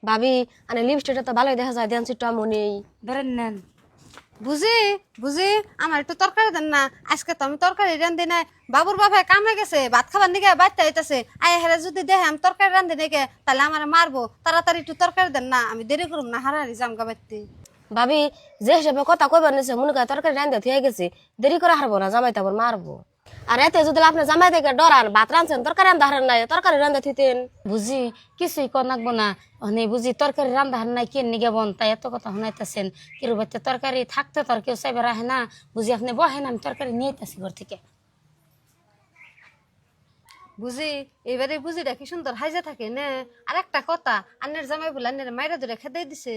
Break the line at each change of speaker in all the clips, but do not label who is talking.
ভাবি আনে লিপস্টিকটা তো ভালোই দেখা যায়, দেন সিটটা মনে
ধরেন নেন।
বুঝি বুঝি আমার একটু তরকারি দেন না, আজকে তো আমি তরকারি রান্ধি নাই। বাবুর বাবাই কামে গেছে, ভাত খাবার দিকে বাচ্চা হইতেছে, আয় হেরে যদি দেখে আমি তরকারি রান্ধি নাকি তাহলে আমার মারবো। তাড়াতাড়ি একটু তরকারি দেন না, আমি দেরি করুম না, হারাহারি জাম গাবাইতে।
ভাবি যে হিসেবে কথা কইবার নিছে মনে করে তরকারি রান্ধতে থিয়ে গেছে, দেরি করে হারবো না, জামাই তারপর মারবো। আর এতে যদি আপনি জামাই থেকে ডরান, ভাত রাঁধছেন তরকারি রান্ধা হারেন নাই, তরকারি রান্ধা থিতেন।
বুঝি কিছুই কর নাকবো না, অনে বুঝি তরকারি রান্না হার নাই কেন নিগে বন, তাই এত কথা শুনাইতেছেন। কিরু বাচ্চা তরকারি থাকতে তো আর কেউ চাইবে রাখে না, বুঝি আপনি বহেন, আমি তরকারি নিয়ে আইতাছি ঘর থেকে।
বুঝি এবারে বুঝিটা কি সুন্দর হাইজা থাকে না। আর একটা কথা, আন্নের জামাই বলে আন্নের মাইরা ধরে খেতে দিছে।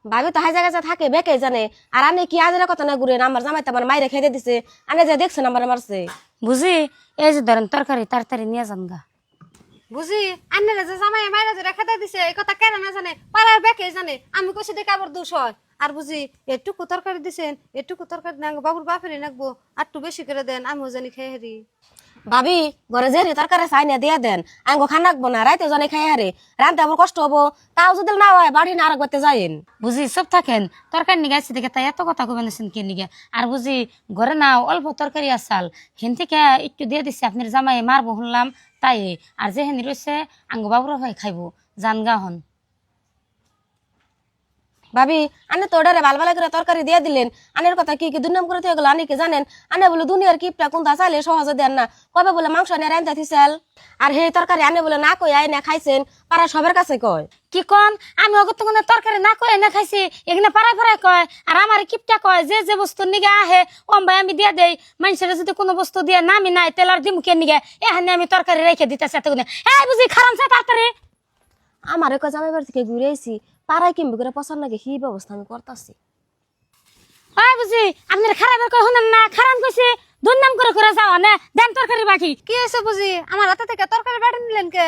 ভাবি তো হাই জায়গায় থাকে বেকে জানে, আর আনে কি আজের কথা না ঘুরেন, আমার জামাই তো আমার মাইরে খেতে দিছে, আনে যে দেখছেন আমার মারছে।
বুঝি এই যে ধরেন তরকারি তাড়াতাড়ি নিয়ে যান গা।
বুঝি আন্নের যে জামাই মাইরা ধরে খেতে দিছে এই কথা কেন না জানে, পাড়ার বেকে জানে, আমি কইছি দেখে আবার দোষ হয়। আর বুঝি এটুকু তরকারি দিছেন, এটুকু তরকারি না বাবুর বাপেরই নাকবো, আর একটু বেশি করে দেন, আমিও জানি খেয়ে হারি।
ভাবি ঘরে যে তরকারি চাই না দিয়ে দেন, আঙ্গো খান রাখবো না, রাইতে জানে খাই হারে, রানতে আমার কষ্ট হবো, তাও যদি না হয় বাড়ি না আর করতে যাইন।
বুঝি সব থাকেন তরকারি নিয়ে গেছে দেখে তাই এত কথা কবেন কে নিগে। আর বুঝি ঘরে না অল্প তরকারি আসাল, হেন থেকে একটু দিয়ে দিচ্ছে আপনার জামাই মারবো শুনলাম, তাই। আর যে হেন রয়েছে আঙ্গ বাবুরা ভাই খাইবো, জান গা হন।
ভাবি আনে তো ওটারে ভালো ভালো করে তরকারি দিয়ে দিলেন, আনের কথা কি কি দুর্নাম করে থেকে গেল, আনি কি জানেন? আনে বলে দুনিয়ার কিপটা কোনটা চাইলে সহজে দেন না, কবে বলে মাংস আনে রান্তা থিসাল, আর হে তরকারি আনে বলে না কই আইনা খাইছেন, পাড়া সবার কাছে কয়।
কি কন আমি অগত কোনো তরকারি না কয়ে না খাইছি, এখানে পাড়ায় পাড়ায় কয়, আর আমার কিপটা কয় যে যে বস্তু নিগে আহে ওম ভাই আমি দিয়ে দেই, মানুষের যদি কোনো বস্তু দিয়ে নামি নাই তেলার দিমুখের নিগে এখানে আমি তরকারি রেখে দিতেছি এতক্ষণে। হ্যাঁ বুঝি খারাপ তাড়াতাড়ি।
আমার কয় জামাই বাড়ি থেকে ঘুরে আইছি, পাড়ায় কিনবে করে পছন্দ নাকি কি ব্যবস্থা আমি করতেছি।
ওই বুঝি আপনার খারাপের কয় শুনেন না, খারাপ কইছে দুর্নাম করে করে যাওয়া না, দেন তরকারি বাকি।
কি হয়েছে বুঝি আমার হাতে থেকে তরকারি বাড়ি নিলেন কে?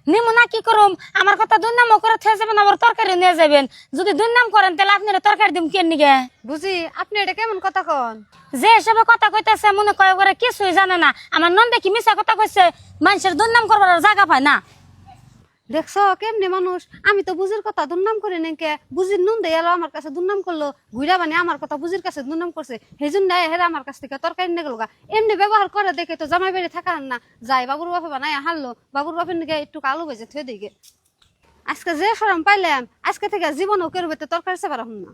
নিমু না কি করুম, আমার কথা দুর্নামও করে থেকে যাবেন, আবার তরকারি নিয়ে যাবেন। যদি দুর্নাম করেন তাহলে আপনারা তরকারি দিম কেন নিগে।
বুঝি আপনি এটা কেমন কথা কন?
যে এসবে কথা কইতেছে মনে কয় করে কিছুই জানে না, আমার নন দেখি মিশা কথা কইছে, মানুষের দুর্নাম করবার জায়গা পায় না।
দেখছো কেমনি মানুষ, আমি তো বুঝির কথা দুর্নাম করি নাকি, বুঝির নুন দিয়ে এলো আমার কাছে দুর্নাম করলো, ঘুরা মানে আমার কথা বুঝির কাছে দুর্নাম করছে, সেই জন্য হেরা আমার কাছ থেকে তরকারি নিয়ে গেল। এমনি ব্যবহার করে দেখে তো জামাই বাড়ি থাকা না, যাই বাবুর বাপে বানাই হারলো, বাবুর বাপের নিকে একটু আলু ভেজে থুয়ে দিকে। আজকে যে সরম পাইলাম, আজকে থেকে জীবনও কেউ তরকারি সেবার হন না।